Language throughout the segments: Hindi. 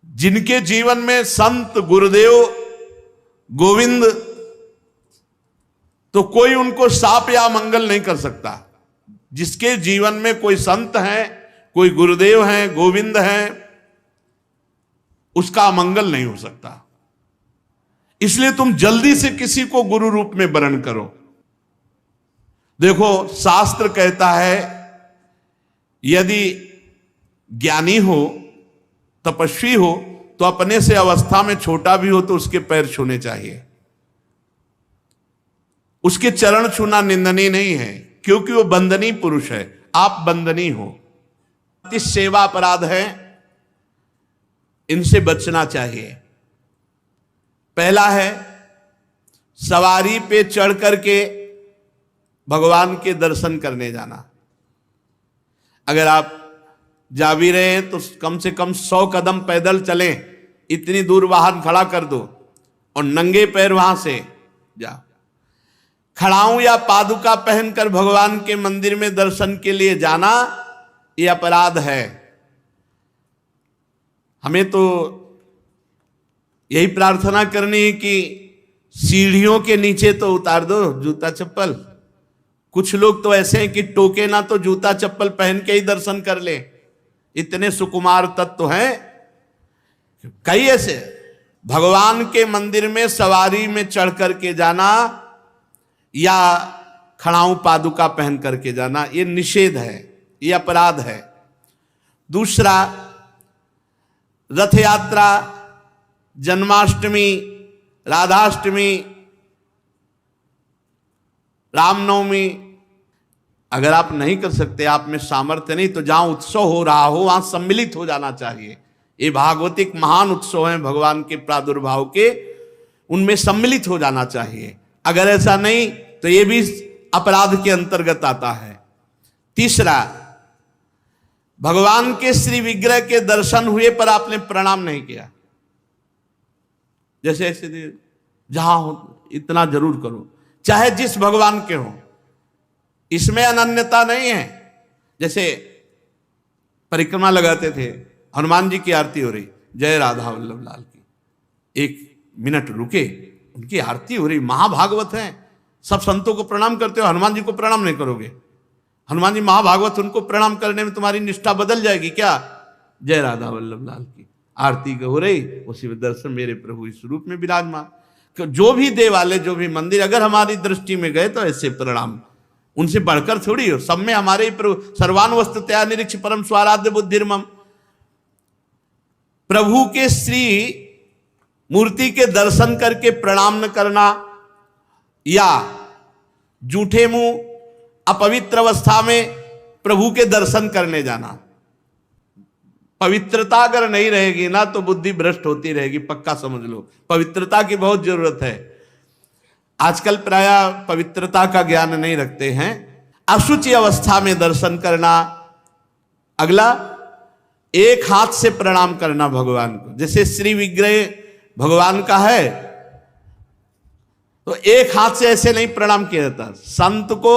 जिनके जीवन में संत गुरुदेव गोविंद, तो कोई उनको शाप या मंगल नहीं कर सकता। जिसके जीवन में कोई संत है, कोई गुरुदेव है, गोविंद है, उसका अमंगल नहीं हो सकता। इसलिए तुम जल्दी से किसी को गुरु रूप में वरण करो। देखो, शास्त्र कहता है यदि ज्ञानी हो, तपस्वी हो, तो अपने से अवस्था में छोटा भी हो तो उसके पैर छूने चाहिए। उसके चरण छूना निंदनीय नहीं है, क्योंकि वो बंदनीय पुरुष है, आप बंदनीय हो। इस सेवा अपराध है, इनसे बचना चाहिए। पहला है सवारी पे चढ़ करके भगवान के दर्शन करने जाना। अगर आप जा भी रहे हैं तो कम से कम 100 कदम पैदल चलें, इतनी दूर वाहन खड़ा कर दो और नंगे पैर वहां से जा। खड़ाऊं या पादुका पहनकर भगवान के मंदिर में दर्शन के लिए जाना, यह अपराध है। हमें तो यही प्रार्थना करनी है कि सीढ़ियों के नीचे तो उतार दो जूता चप्पल। कुछ लोग तो ऐसे हैं कि टोके ना तो जूता चप्पल पहन के ही दर्शन कर ले। इतने सुकुमार तत्व हैं कई ऐसे। भगवान के मंदिर में सवारी में चढ़ करके जाना या खड़ाऊं पादुका पहन करके जाना, ये निषेध है, ये अपराध है। दूसरा, रथ यात्रा, जन्माष्टमी, राधाष्टमी, रामनवमी, अगर आप नहीं कर सकते, आप में सामर्थ्य नहीं, तो जहां उत्सव हो रहा हो वहां सम्मिलित हो जाना चाहिए। ये भागवतिक महान उत्सव हैं भगवान के प्रादुर्भाव के, उनमें सम्मिलित हो जाना चाहिए। अगर ऐसा नहीं तो ये भी अपराध के अंतर्गत आता है। तीसरा, भगवान के श्री विग्रह के दर्शन हुए पर आपने प्रणाम नहीं किया। जैसे ऐसे जहां हो इतना जरूर करो, चाहे जिस भगवान के हो, इसमें अनन्यता नहीं है। जैसे परिक्रमा लगाते थे, हनुमान जी की आरती हो रही, जय राधा वल्लभ लाल की, 1 मिनट रुके, उनकी आरती हो रही, महाभागवत है, सब संतों को प्रणाम करते हो, हनुमान जी को प्रणाम नहीं करोगे? हनुमान जी महाभागवत, उनको प्रणाम करने में तुम्हारी निष्ठा बदल जाएगी क्या? जय राधा वल्लभ लाल की आरती हो रही, उसी में दर्शन मेरे प्रभु इस रूप में विराजमान। जो भी देवालय, जो भी मंदिर अगर हमारी दृष्टि में गए तो ऐसे प्रणाम, उनसे बढ़कर थोड़ी हो। सब में हमारे प्रभु सर्वान वस्तुतया निरीक्ष परम स्वाराध्य बुद्धिर्मम। प्रभु के श्री मूर्ति के दर्शन करके प्रणाम न करना या जूठे मुंह अपवित्र अवस्था में प्रभु के दर्शन करने जाना। पवित्रता अगर नहीं रहेगी ना तो बुद्धि भ्रष्ट होती रहेगी, पक्का समझ लो। पवित्रता की बहुत जरूरत है। आजकल प्राय पवित्रता का ज्ञान नहीं रखते हैं। अशुचि अवस्था में दर्शन करना। अगला, एक हाथ से प्रणाम करना भगवान को। जैसे श्री विग्रह भगवान का है तो एक हाथ से ऐसे नहीं प्रणाम किया जाता। संत को,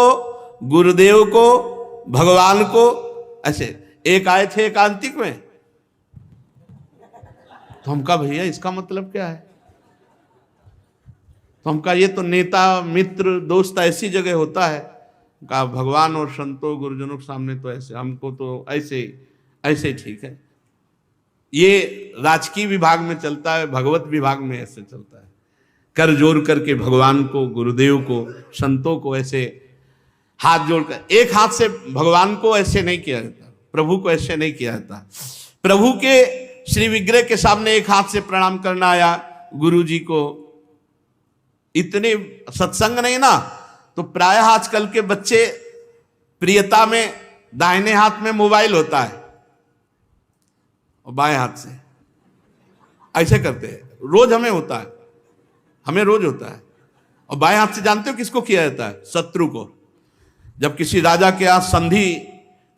गुरुदेव को, भगवान को ऐसे। एक आए थे एकांतिक में, तो हम कहा भैया इसका मतलब क्या है? तो हम कहा ये तो नेता, मित्र, दोस्त ऐसी जगह होता है। कहा भगवान और संतों गुरुजनों के सामने तो ऐसे, हमको तो ऐसे ठीक है। ये राजकीय विभाग में चलता है, भगवत विभाग में ऐसे चलता है। कर जोड़ करके भगवान को, गुरुदेव को, संतों को ऐसे हाथ जोड़कर, एक हाथ से भगवान को ऐसे नहीं किया जाता, प्रभु को ऐसे नहीं किया जाता। प्रभु के श्री विग्रह के सामने एक हाथ से प्रणाम करना या गुरु जी को। इतने सत्संग नहीं ना, तो प्रायः आजकल के बच्चे प्रियता में दाहिने हाथ में मोबाइल होता है और बाएं हाथ से ऐसे करते हैं। रोज हमें होता है, हमें रोज होता है। और बाएं हाथ से जानते हो किसको किया जाता है? शत्रु को। जब किसी राजा के यहाँ संधि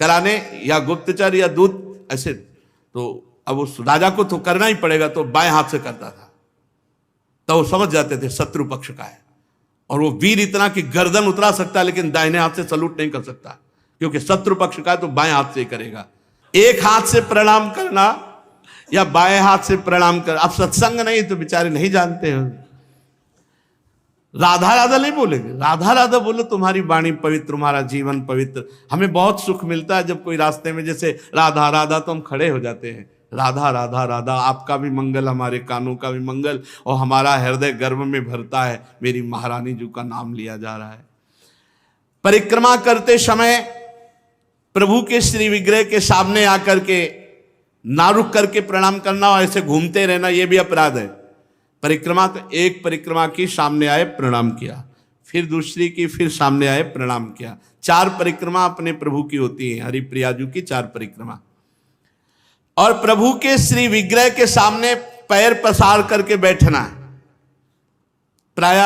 कराने या गुप्तचर या दूत ऐसे, तो अब उस राजा को तो करना ही पड़ेगा, तो बाएं हाथ से करता था। तो वो समझ जाते थे शत्रु पक्ष का है। और वो वीर इतना कि गर्दन उतरा सकता है लेकिन दाहिने हाथ से सलूट नहीं कर सकता, क्योंकि शत्रु पक्ष का है तो बाएं हाथ से ही करेगा। एक हाथ से प्रणाम करना या बाएं हाथ से प्रणाम कर। अब सत्संग नहीं तो बेचारे नहीं जानते हो, राधा राधा नहीं बोलेंगे, राधा राधा बोलो तुम्हारी वाणी पवित्र, तुम्हारा जीवन पवित्र। हमें बहुत सुख मिलता है जब कोई रास्ते में जैसे राधा राधा तो हम खड़े हो जाते हैं, राधा राधा राधा, आपका भी मंगल, हमारे कानों का भी मंगल, और हमारा हृदय गर्व में भरता है, मेरी महारानी जी का नाम लिया जा रहा है। परिक्रमा करते समय प्रभु के श्री विग्रह के सामने आकर के ना रुक करके प्रणाम करना और ऐसे घूमते रहना, यह भी अपराध है। परिक्रमा तो एक परिक्रमा की, सामने आए प्रणाम किया, फिर दूसरी की, फिर सामने आए प्रणाम किया। 4 परिक्रमा अपने प्रभु की होती है, हरिप्रियाजू की 4 परिक्रमा। और प्रभु के श्री विग्रह के सामने पैर पसार करके बैठना है। प्राय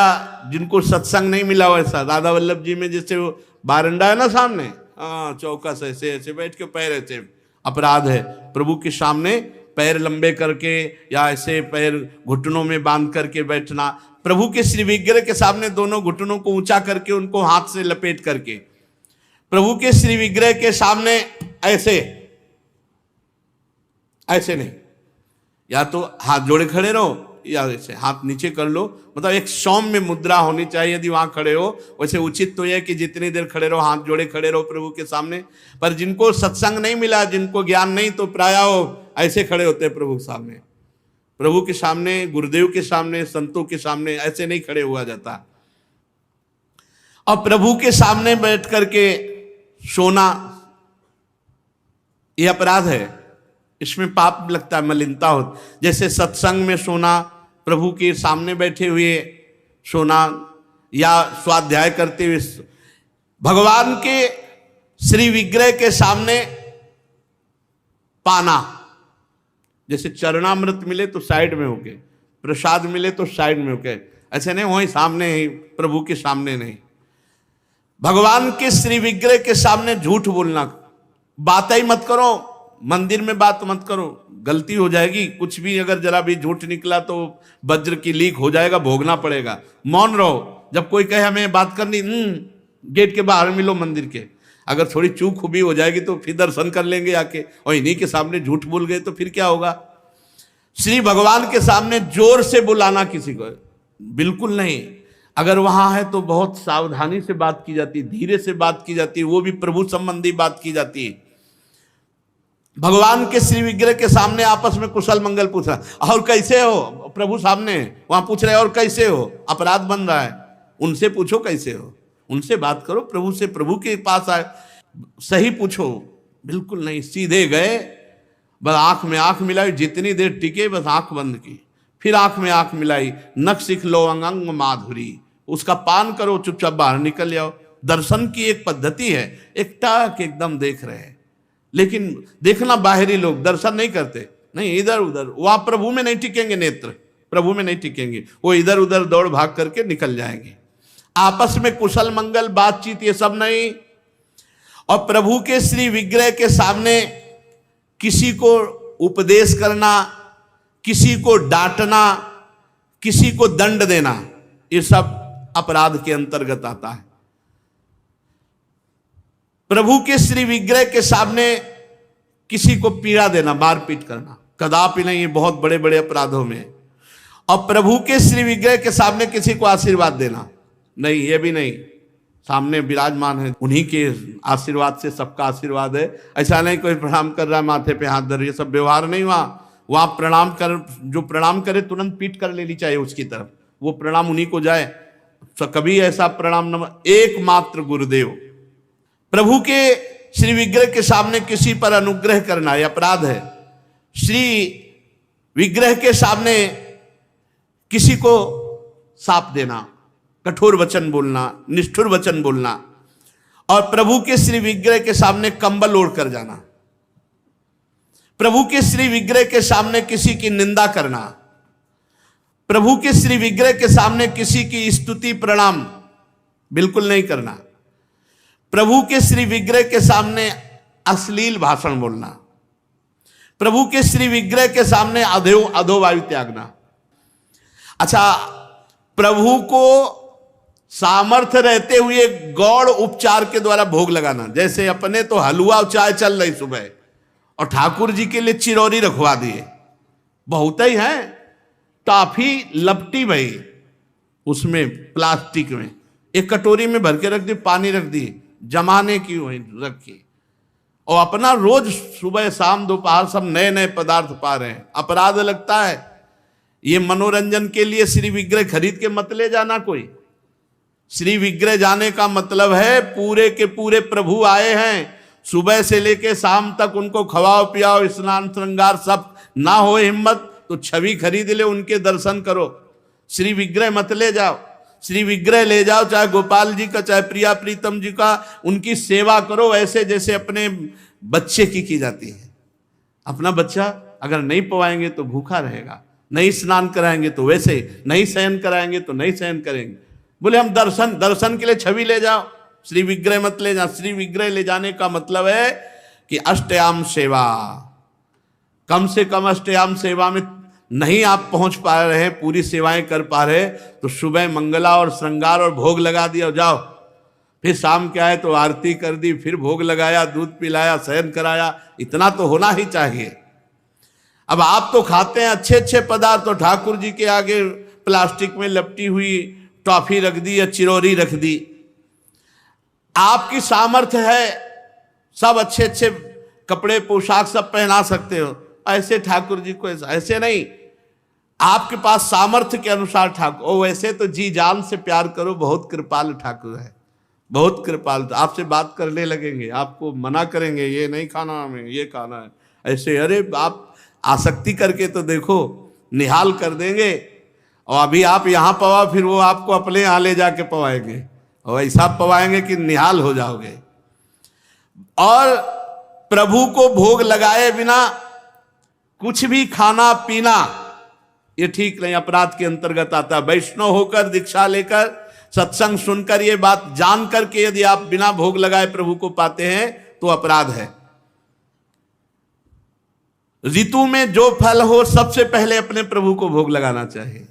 जिनको सत्संग नहीं मिला वैसा, राधा वल्लभ जी में जैसे वो बारंडा है ना सामने, हाँ चौकस ऐसे ऐसे बैठ के पैर ऐसे, अपराध है। प्रभु के सामने पैर लंबे करके या ऐसे पैर घुटनों में बांध करके बैठना। प्रभु के श्री विग्रह के सामने दोनों घुटनों को ऊंचा करके उनको हाथ से लपेट करके प्रभु के श्री विग्रह के सामने ऐसे ऐसे नहीं, या तो हाथ जोड़े खड़े रहो या ऐसे हाथ नीचे कर लो, मतलब एक सौम्य मुद्रा होनी चाहिए। यदि वहां खड़े हो वैसे उचित तो यह कि जितनी देर खड़े रहो हाथ जोड़े खड़े रहो प्रभु के सामने। पर जिनको सत्संग नहीं मिला, जिनको ज्ञान नहीं, तो प्राय ऐसे खड़े होते हैं प्रभु के सामने, प्रभु के सामने, गुरुदेव के सामने, संतों के सामने ऐसे नहीं खड़े हुआ जाता। और प्रभु के सामने बैठ करके सोना यह अपराध है, इसमें पाप लगता है, मलिनता हो। जैसे सत्संग में सोना, प्रभु के सामने बैठे हुए सोना, या स्वाध्याय करते हुए, भगवान के श्री विग्रह के सामने पाना, जैसे चरणामृत मिले तो साइड में होके, प्रसाद मिले तो साइड में होके, ऐसे नहीं वहीं सामने ही, प्रभु के सामने नहीं। भगवान के श्री विग्रह के सामने झूठ बोलना, बात ही मत करो, मंदिर में बात मत करो, गलती हो जाएगी। कुछ भी अगर जरा भी झूठ निकला तो वज्र की लीक हो जाएगा, भोगना पड़ेगा। मौन रहो, जब कोई कहे हमें बात करनी, गेट के बाहर मिलो मंदिर के। अगर थोड़ी चूक खुबी हो जाएगी तो फिर दर्शन कर लेंगे आके, और इन्हीं के सामने झूठ बोल गए तो फिर क्या होगा। श्री भगवान के सामने जोर से बुलाना किसी को बिल्कुल नहीं। अगर वहां है तो बहुत सावधानी से बात की जाती है, धीरे से बात की जाती है, वो भी प्रभु संबंधी बात की जाती है। भगवान के श्री विग्रह के सामने आपस में कुशल मंगल पूछा, और कैसे हो, प्रभु सामने वहां पूछ रहे और कैसे हो, अपराध बन रहा है। उनसे पूछो कैसे हो, उनसे बात करो, प्रभु से, प्रभु के पास आए सही पूछो। बिल्कुल नहीं, सीधे गए, बस आंख में आंख मिलाई, जितनी देर टिके बस आंख बंद की, फिर आंख में आंख मिलाई, नख सिख लो अंग माधुरी, उसका पान करो, चुपचाप बाहर निकल जाओ। दर्शन की एक पद्धति है, एक टाक एकदम देख रहे हैं, लेकिन देखना बाहरी लोग दर्शन नहीं करते, नहीं इधर उधर, वहां प्रभु में नहीं टिकेंगे, नेत्र प्रभु में नहीं टिकेंगे, वो इधर उधर दौड़ भाग करके निकल जाएंगे। आपस में कुशल मंगल बातचीत ये सब नहीं। और प्रभु के श्री विग्रह के सामने किसी को उपदेश करना, किसी को डांटना, किसी को दंड देना, ये सब अपराध के अंतर्गत आता है। प्रभु के श्री विग्रह के सामने किसी को पीड़ा देना, मारपीट करना, कदापि नहीं, ये बहुत बड़े बड़े अपराधों में। और प्रभु के श्री विग्रह के सामने किसी को आशीर्वाद देना, नहीं, ये भी नहीं। सामने विराजमान है, उन्हीं के आशीर्वाद से सबका आशीर्वाद है। ऐसा नहीं कोई प्रणाम कर रहा है माथे पे हाथ धर, ये सब व्यवहार नहीं। वहां प्रणाम कर, जो प्रणाम करे तुरंत पीठ कर लेनी चाहिए उसकी तरफ, वो प्रणाम उन्हीं को जाए। तो कभी ऐसा प्रणाम न, एकमात्र गुरुदेव। प्रभु के श्री विग्रह के सामने किसी पर अनुग्रह करना यह अपराध है। श्री विग्रह के सामने किसी को साप देना, कठोर वचन बोलना, निष्ठुर वचन बोलना, और प्रभु के श्री विग्रह के सामने कंबल ओढ़ कर जाना, प्रभु के श्री विग्रह के सामने किसी की निंदा करना, प्रभु के श्री विग्रह के सामने किसी की स्तुति प्रणाम बिल्कुल नहीं करना, प्रभु के श्री विग्रह के सामने अश्लील भाषण बोलना, प्रभु के श्री विग्रह के सामने अधोवायु त्यागना। अच्छा, प्रभु को सामर्थ्य रहते हुए गौड़ उपचार के द्वारा भोग लगाना, जैसे अपने तो हलवा और चाय चल रही सुबह और ठाकुर जी के लिए चिरौरी रखवा दिए, बहुत ही है। टॉफी लपटी भई उसमें प्लास्टिक में, एक कटोरी में भर के रख दी, पानी रख दी, जमाने की वही रखी, और अपना रोज सुबह शाम दोपहर सब नए नए पदार्थ पा रहे हैं। अपराध लगता है। ये मनोरंजन के लिए श्री विग्रह खरीद के मत ले जाना कोई। श्री विग्रह जाने का मतलब है पूरे के पूरे प्रभु आए हैं, सुबह से लेके शाम तक उनको खवाओ पियाओ, स्नान श्रृंगार सब ना हो हिम्मत तो छवि खरीद ले, उनके दर्शन करो। श्री विग्रह मत ले जाओ। श्री विग्रह ले जाओ, चाहे गोपाल जी का चाहे प्रिया प्रीतम जी का, उनकी सेवा करो ऐसे जैसे अपने बच्चे की जाती है। अपना बच्चा अगर नहीं पवाएंगे तो भूखा रहेगा, नहीं स्नान कराएंगे तो वैसे, नहीं शयन कराएंगे तो नहीं शयन करेंगे। बोले हम दर्शन के लिए छवि ले जाओ, श्री विग्रह मत ले जाओ। श्री विग्रह ले जाने का मतलब है कि अष्टयाम सेवा, कम से कम अष्टयाम सेवा में नहीं आप पहुंच पा रहे हैं, पूरी सेवाएं कर पा रहे, तो सुबह मंगला और श्रृंगार और भोग लगा दिया और जाओ। फिर शाम के आए तो आरती कर दी, फिर भोग लगाया, दूध पिलाया, शयन कराया, इतना तो होना ही चाहिए। अब आप तो खाते हैं अच्छे अच्छे पदार्थ, तो ठाकुर जी के आगे प्लास्टिक में लपटी हुई टॉफी रख दी या चिरौरी रख दी। आपकी सामर्थ्य है, सब अच्छे अच्छे कपड़े पोशाक सब पहना सकते हो, ऐसे ठाकुर जी को ऐसे नहीं। आपके पास सामर्थ्य के अनुसार ठाकुर, ओ वैसे तो जी जान से प्यार करो, बहुत कृपाल ठाकुर है, बहुत कृपाल। आपसे बात करने लगेंगे, आपको मना करेंगे, ये नहीं खाना हमें, ये खाना है ऐसे। अरे आप आसक्ति करके तो देखो, निहाल कर देंगे। और अभी आप यहाँ पवा, फिर वो आपको अपने यहाँ ले जाके पवाएंगे, और ऐसा पवाएंगे कि निहाल हो जाओगे। और प्रभु को भोग लगाए बिना कुछ भी खाना पीना ये ठीक नहीं, अपराध के अंतर्गत आता है। वैष्णव होकर दीक्षा लेकर सत्संग सुनकर ये बात जान करके यदि आप बिना भोग लगाए प्रभु को पाते हैं तो अपराध है। ऋतु में जो फल हो सबसे पहले अपने प्रभु को भोग लगाना चाहिए।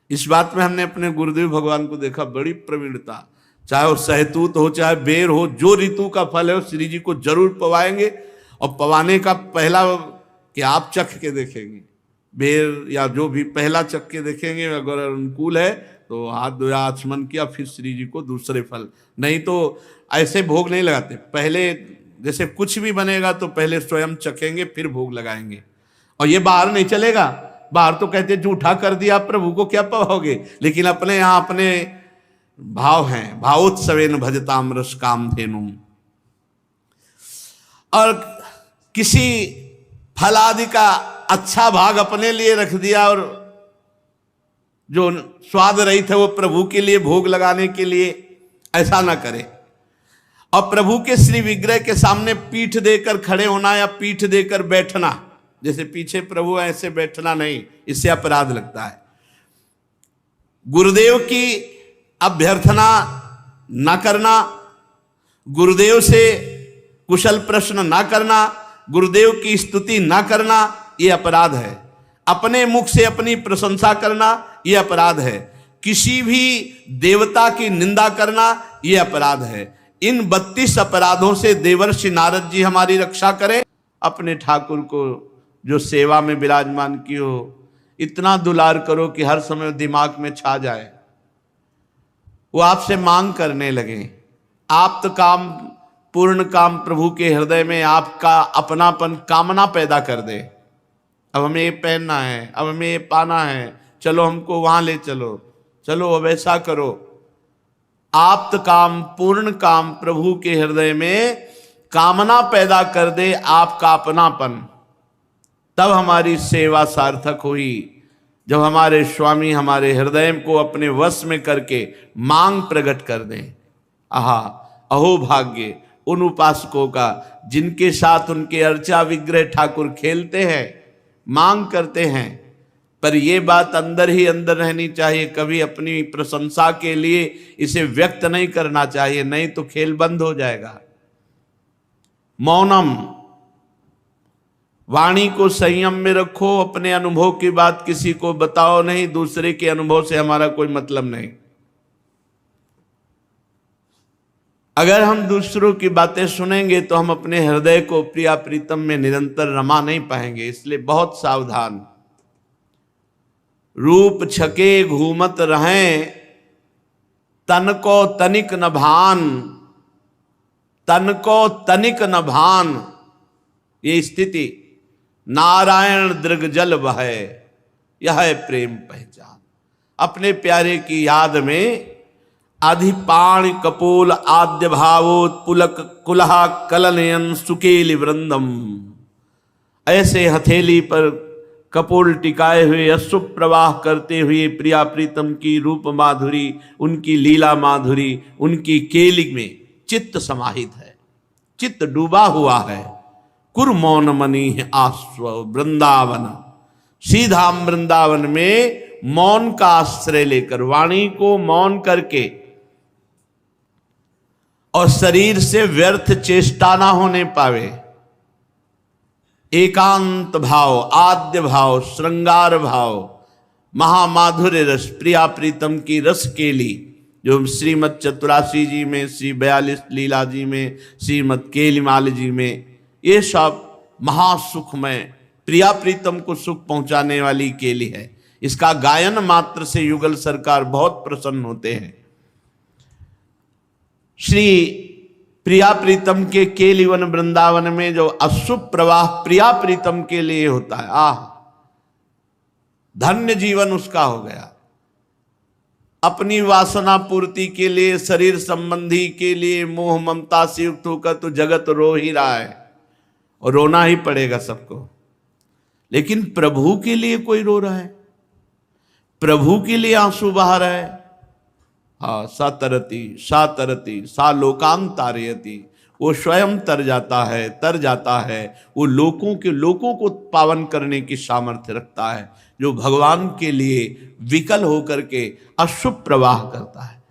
इस बात में हमने अपने गुरुदेव भगवान को देखा, बड़ी प्रवीणता। चाहे वो सहतूत हो चाहे बेर हो, जो ऋतु का फल है वो श्री जी को जरूर पवाएंगे। और पवाने का पहला कि आप चख के देखेंगे, बेर या जो भी पहला चख के देखेंगे, अगर अनुकूल है तो हाथ धोया आचमन किया, फिर श्री जी को दूसरे फल। नहीं तो ऐसे भोग नहीं लगाते, पहले जैसे कुछ भी बनेगा तो पहले स्वयं चखेंगे फिर भोग लगाएंगे। और ये बाहर नहीं चलेगा, बाहर तो कहते जूठा कर दिया प्रभु को क्या पवाओगे, लेकिन अपने यहाँ अपने भाव हैं, भावोत्सवेन भजताम रस कामधेनुम। और किसी फल आदि का अच्छा भाग अपने लिए रख दिया और जो स्वाद रहित है वो प्रभु के लिए भोग लगाने के लिए, ऐसा ना करें। और प्रभु के श्री विग्रह के सामने पीठ देकर खड़े होना या पीठ देकर बैठना, जैसे पीछे प्रभु है ऐसे बैठना नहीं, इससे अपराध लगता है। गुरुदेव की अभ्यर्थना ना करना, गुरुदेव से कुशल प्रश्न ना करना, गुरुदेव की स्तुति ना करना, ये अपराध है। अपने मुख से अपनी प्रशंसा करना ये अपराध है। किसी भी देवता की निंदा करना ये अपराध है। इन 32 अपराधों से देवर्षि नारद जी हमारी रक्षा करें। अपने ठाकुर को जो सेवा में विराजमान की हो, इतना दुलार करो कि हर समय दिमाग में छा जाए, वो आपसे मांग करने लगे। आप तो काम पूर्ण काम प्रभु के हृदय में आपका अपनापन कामना पैदा कर दे। अब हमें ये पहनना है, अब हमें ये पाना है, चलो हमको वहां ले चलो, चलो अब ऐसा करो। आप्त काम पूर्ण काम प्रभु के हृदय में कामना पैदा कर दे, आपका अपनापन, तब हमारी सेवा सार्थक हुई। जब हमारे स्वामी हमारे हृदय को अपने वश में करके मांग प्रकट कर दें। आहा अहो भाग्य उन उपासकों का जिनके साथ उनके अर्चा विग्रह ठाकुर खेलते हैं, मांग करते हैं। पर यह बात अंदर ही अंदर रहनी चाहिए, कभी अपनी प्रशंसा के लिए इसे व्यक्त नहीं करना चाहिए, नहीं तो खेल बंद हो जाएगा। मौनम, वाणी को संयम में रखो, अपने अनुभव की बात किसी को बताओ नहीं, दूसरे के अनुभव से हमारा कोई मतलब नहीं। अगर हम दूसरों की बातें सुनेंगे तो हम अपने हृदय को प्रिया प्रीतम में निरंतर रमा नहीं पाएंगे। इसलिए बहुत सावधान। रूप छके घूमत रहें, तन को तनिक न भान, तन को तनिक न भान। ये स्थिति नारायण दृग जल बहे, यह है प्रेम पहचान। अपने प्यारे की याद में अधिपाण कपोल आद्य भावोत्पुलक कुलहा कलनयन सुकेली वृंदम। ऐसे हथेली पर कपोल टिकाए हुए अश्रुप प्रवाह करते हुए प्रिया प्रीतम की रूप माधुरी, उनकी लीला माधुरी, उनकी केली में चित्त समाहित है, चित्त डूबा हुआ है। कुरमौन मनी आस्व वृंदावन, सीधा वृंदावन में मौन का आश्रय लेकर, वाणी को मौन करके और शरीर से व्यर्थ चेष्टा ना होने पावे, एकांत भाव, आद्य भाव, श्रृंगार भाव, महामाधुर्य रस, प्रिया प्रीतम की रस केली जो श्रीमद चतुरासी जी में, श्री 42 लीला जी में, श्रीमद केलीमाल जी में, ये सब महासुखमय प्रिया प्रीतम को सुख पहुंचाने वाली केली है। इसका गायन मात्र से युगल सरकार बहुत प्रसन्न होते हैं। श्री प्रिया प्रीतम के केलीवन वृंदावन में जो अश्रुप प्रवाह प्रिया प्रीतम के लिए होता है, आह धन्य जीवन उसका हो गया। अपनी वासना पूर्ति के लिए, शरीर संबंधी के लिए मोह ममता से युक्त होकर तो जगत रो ही रहा है और रोना ही पड़ेगा सबको, लेकिन प्रभु के लिए कोई रो रहा है, प्रभु के लिए आंसू बहा रहा है। हाँ, सा तरती सा लोकान तारयति, वो स्वयं तर जाता है, वो लोगों को पावन करने की सामर्थ्य रखता है, जो भगवान के लिए विकल होकर के अशुभ प्रवाह करता है।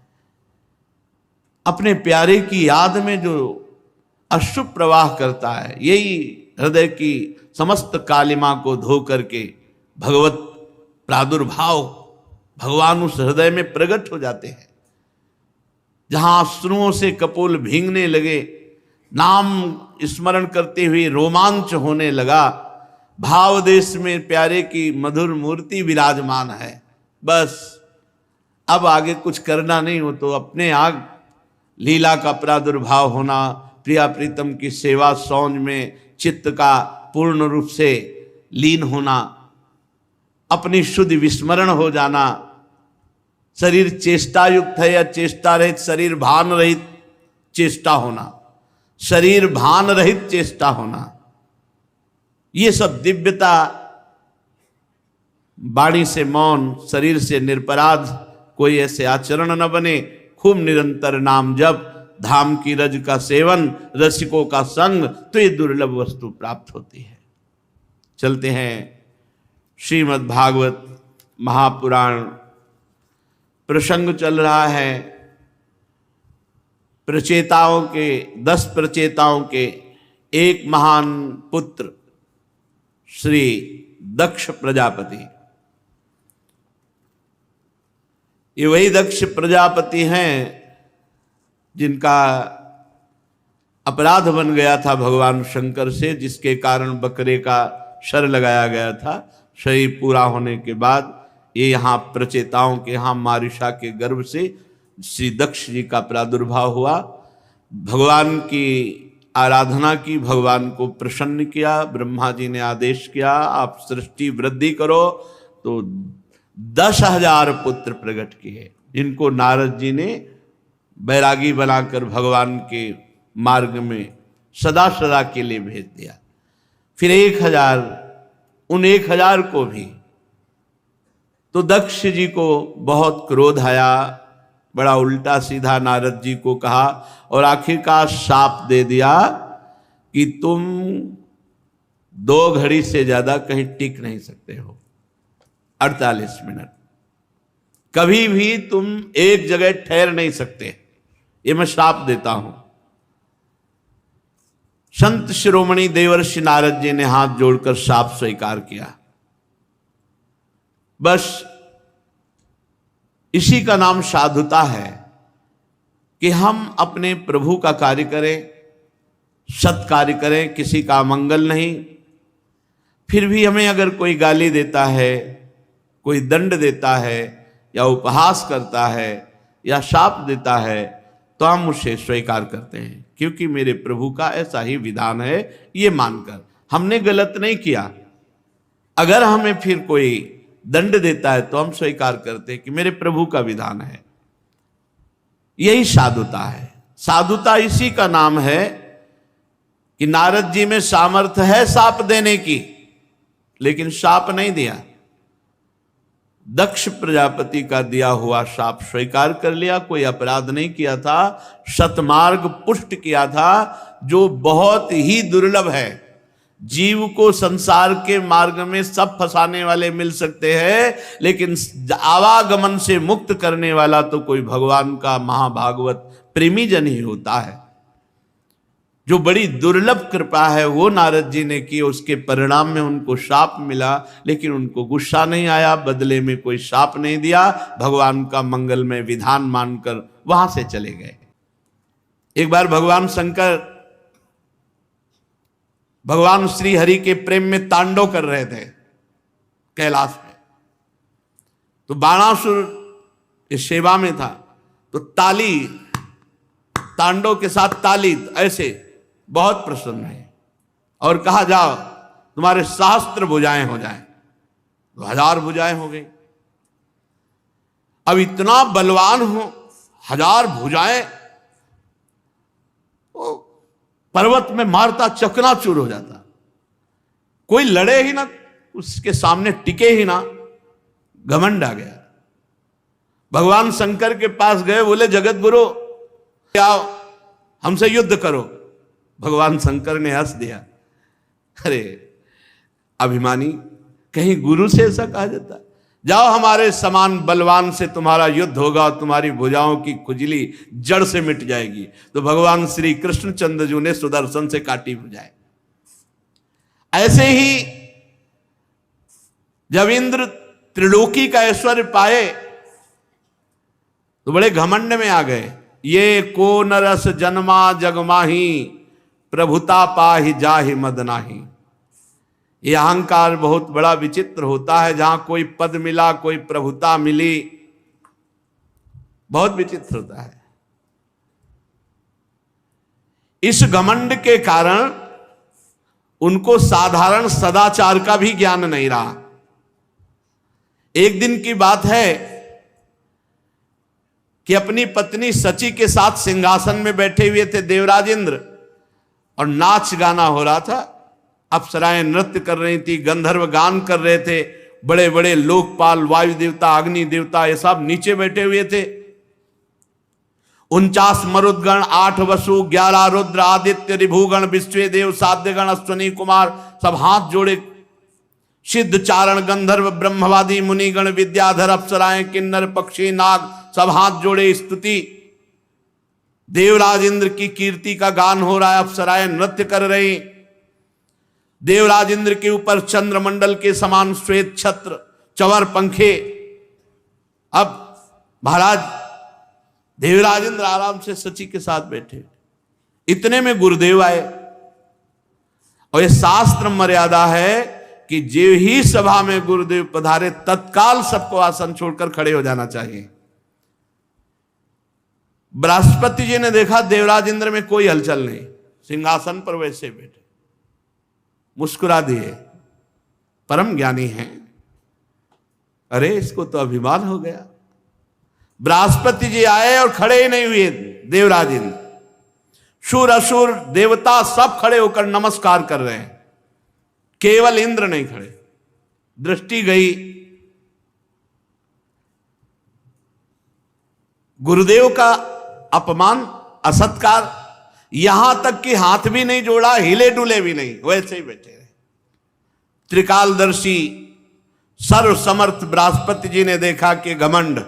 अपने प्यारे की याद में जो अशुभ प्रवाह करता है, यही हृदय की समस्त कालिमा को धो करके भगवत प्रादुर्भाव, भगवान उस हृदय में प्रकट हो जाते हैं। जहां अश्रुओं से कपोल भींगने लगे, नाम स्मरण करते हुए रोमांच होने लगा, भाव देश में प्यारे की मधुर मूर्ति विराजमान है। बस अब आगे कुछ करना नहीं हो तो अपने आग लीला का प्रादुर्भाव होना, प्रिया प्रीतम की सेवा सौंज में चित्त का पूर्ण रूप से लीन होना, अपनी शुद्ध विस्मरण हो जाना, शरीर चेष्टा युक्त है या चेष्टा रहित, शरीर भान रहित चेष्टा होना, शरीर भान रहित चेष्टा होना, ये सब दिव्यता, वाणी से मौन, शरीर से निरपराध, कोई ऐसे आचरण न बने, खूब निरंतर नाम जप, धाम की रज का सेवन, रसिकों का संग, तो ये दुर्लभ वस्तु प्राप्त होती है। चलते हैं श्रीमद् भागवत महापुराण, प्रसंग चल रहा है प्रचेताओं के, 10 प्रचेताओं के एक महान पुत्र श्री दक्ष प्रजापति। ये वही दक्ष प्रजापति हैं जिनका अपराध बन गया था भगवान शंकर से, जिसके कारण बकरे का शर लगाया गया था। शरीर पूरा होने के बाद ये यहाँ प्रचेताओं के यहाँ मारिशा के गर्भ से श्री दक्ष जी का प्रादुर्भाव हुआ। भगवान की आराधना की, भगवान को प्रसन्न किया। ब्रह्मा जी ने आदेश किया आप सृष्टि वृद्धि करो, तो 10,000 पुत्र प्रकट किए, जिनको नारद जी ने बैरागी बनाकर भगवान के मार्ग में सदा सदा के लिए भेज दिया। फिर 1,000, उन 1,000 को भी, तो दक्ष जी को बहुत क्रोध आया, बड़ा उल्टा सीधा नारद जी को कहा और आखिरकार शाप दे दिया कि तुम 2 घड़ी से ज्यादा कहीं टिक नहीं सकते हो, 48 मिनट कभी भी तुम एक जगह ठहर नहीं सकते, ये मैं शाप देता हूं। संत शिरोमणि देवर्षि नारद जी ने हाथ जोड़कर शाप स्वीकार किया। बस इसी का नाम साधुता है कि हम अपने प्रभु का कार्य करें, सत कार्य करें, किसी का मंगल नहीं। फिर भी हमें अगर कोई गाली देता है कोई दंड देता है या उपहास करता है या शाप देता है तो हम उसे स्वीकार करते हैं, क्योंकि मेरे प्रभु का ऐसा ही विधान है, ये मानकर हमने गलत नहीं किया। अगर हमें फिर कोई दंड देता है तो हम स्वीकार करते हैं कि मेरे प्रभु का विधान है। यही साधुता है। साधुता इसी का नाम है कि नारद जी में सामर्थ्य है शाप देने की, लेकिन शाप नहीं दिया। दक्ष प्रजापति का दिया हुआ शाप स्वीकार कर लिया, कोई अपराध नहीं किया था, सतमार्ग पुष्ट किया था, जो बहुत ही दुर्लभ है। जीव को संसार के मार्ग में सब फंसाने वाले मिल सकते हैं, लेकिन आवागमन से मुक्त करने वाला तो कोई भगवान का महाभागवत प्रेमी जन ही होता है। जो बड़ी दुर्लभ कृपा है वो नारद जी ने की, उसके परिणाम में उनको शाप मिला, लेकिन उनको गुस्सा नहीं आया, बदले में कोई शाप नहीं दिया, भगवान का मंगलमय विधान मानकर वहां से चले गए। एक बार भगवान शंकर भगवान श्री हरि के प्रेम में तांडव कर रहे थे कैलाश में, तो बाणासुर इस सेवा में था, तो ताली, तांडव के साथ ताली ऐसे बहुत प्रसन्न है और कहा जाओ तुम्हारे सहस्त्र भुजाएं हो जाएं, 1000 भुजाएं हो गई। अब इतना बलवान हो, 1000 भुजाएं, पर्वत में मारता चकनाचूर हो जाता, कोई लड़े ही ना, उसके सामने टिके ही ना, घमंड आ गया। भगवान शंकर के पास गए, बोले जगत गुरु आओ हमसे युद्ध करो। भगवान शंकर ने हंस दिया, अरे अभिमानी, कहीं गुरु से ऐसा कहा जाता? जाओ हमारे समान बलवान से तुम्हारा युद्ध होगा और तुम्हारी भुजाओं की खुजली जड़ से मिट जाएगी। तो भगवान श्री कृष्णचंद्र जी ने सुदर्शन से काटी भुजाएं। ऐसे ही जब इंद्र त्रिलोकी का ऐश्वर्य पाए तो बड़े घमंड में आ गए। ये को नरस जन्मा जगमाही, प्रभुता पाहि जाहि मद नाही। ये अहंकार बहुत बड़ा विचित्र होता है। जहां कोई पद मिला, कोई प्रभुता मिली, बहुत विचित्र होता है। इस घमंड के कारण उनको साधारण सदाचार का भी ज्ञान नहीं रहा। एक दिन की बात है कि अपनी पत्नी सची के साथ सिंहासन में बैठे हुए थे देवराज इंद्र, और नाच गाना हो रहा था। अप्सराएं नृत्य कर रही थी, गंधर्व गान कर रहे थे, बड़े बड़े लोकपाल, वायु देवता, अग्नि देवता, ये सब नीचे बैठे हुए थे। 49 मरुदगण, 8 वसु, 11 रुद्र, आदित्य, रिभुगण, विश्वे देव, साध्यगण, अश्वनी कुमार सब हाथ जोड़े। सिद्ध, चारण, गंधर्व, ब्रह्मवादी, मुनिगण, विद्याधर, अप्सराएं, किन्नर, पक्षी, नाग सब हाथ जोड़े स्तुति। देवराज इंद्र की कीर्ति का गान हो रहा है, अप्सराएं नृत्य कर रही। देवराज इंद्र के ऊपर चंद्रमंडल के समान श्वेत छत्र, चवर पंखे। अब महाराज देवराज इंद्र आराम से सची के साथ बैठे, इतने में गुरुदेव आए। और ये शास्त्र मर्यादा है कि जो ही सभा में गुरुदेव पधारे तत्काल सबको आसन छोड़कर खड़े हो जाना चाहिए। बृहस्पति जी ने देखा देवराज इंद्र में कोई हलचल नहीं, सिंहासन पर वैसे बैठे, मुस्कुरा दिए, परम ज्ञानी हैं। अरे इसको तो अभिमान हो गया। बृहस्पति जी आए और खड़े ही नहीं हुए देवराज इंद्र। शूर असुर देवता सब खड़े होकर नमस्कार कर रहे हैं, केवल इंद्र नहीं खड़े। दृष्टि गई, गुरुदेव का अपमान, असत्कार, यहां तक कि हाथ भी नहीं जोड़ा, हिले डुले भी नहीं, वैसे ही बैठे रहे। त्रिकालदर्शी सर्व समर्थ बृहस्पति जी ने देखा कि घमंड,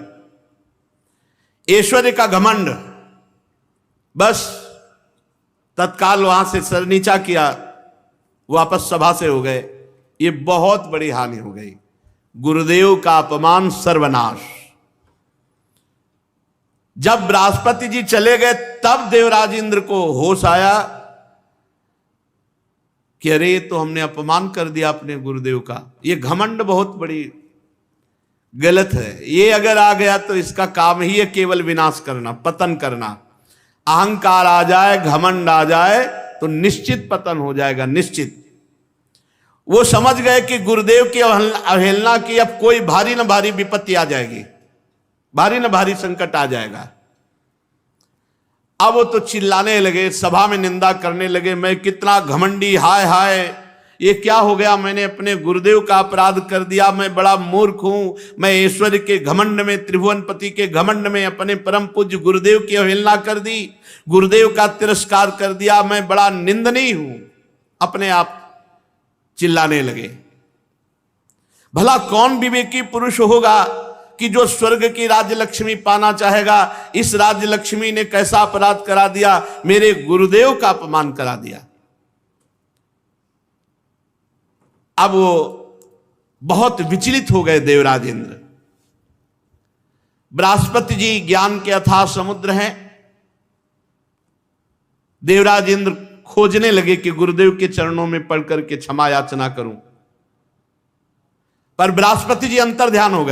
ऐश्वर्य का घमंड, बस तत्काल वहां से सर नीचा किया, वापस सभा से हो गए। ये बहुत बड़ी हानि हो गई। गुरुदेव का अपमान, सर्वनाश। जब बृहस्पति जी चले गए तब देवराज इंद्र को होश आया कि अरे तो हमने अपमान कर दिया अपने गुरुदेव का। ये घमंड बहुत बड़ी गलत है। ये अगर आ गया तो इसका काम ही है केवल विनाश करना, पतन करना। अहंकार आ जाए, घमंड आ जाए तो निश्चित पतन हो जाएगा, निश्चित। वो समझ गए कि गुरुदेव की अवहेलना की, अब कोई भारी न भारी विपत्ति आ जाएगी, भारी न भारी संकट आ जाएगा। अब वो तो चिल्लाने लगे, सभा में निंदा करने लगे, मैं कितना घमंडी, हाय हाय ये क्या हो गया, मैंने अपने गुरुदेव का अपराध कर दिया, मैं बड़ा मूर्ख हूं, मैं ऐश्वर्य के घमंड में, त्रिभुवनपति के घमंड में अपने परम पूज्य गुरुदेव की अवहेलना कर दी, गुरुदेव का तिरस्कार कर दिया, मैं बड़ा निंदनीय हूं। अपने आप चिल्लाने लगे। भला कौन विवेकी पुरुष होगा कि जो स्वर्ग की राज्य लक्ष्मी पाना चाहेगा? इस राज्य लक्ष्मी ने कैसा अपराध करा दिया, मेरे गुरुदेव का अपमान करा दिया। अब वो बहुत विचलित हो गए देवराज इंद्र। बृहस्पति जी ज्ञान के अथाह समुद्र हैं। देवराज इंद्र खोजने लगे कि गुरुदेव के चरणों में पढ़ करके क्षमा याचना करूं, पर बृहस्पति जी अंतर ध्यान हो गए।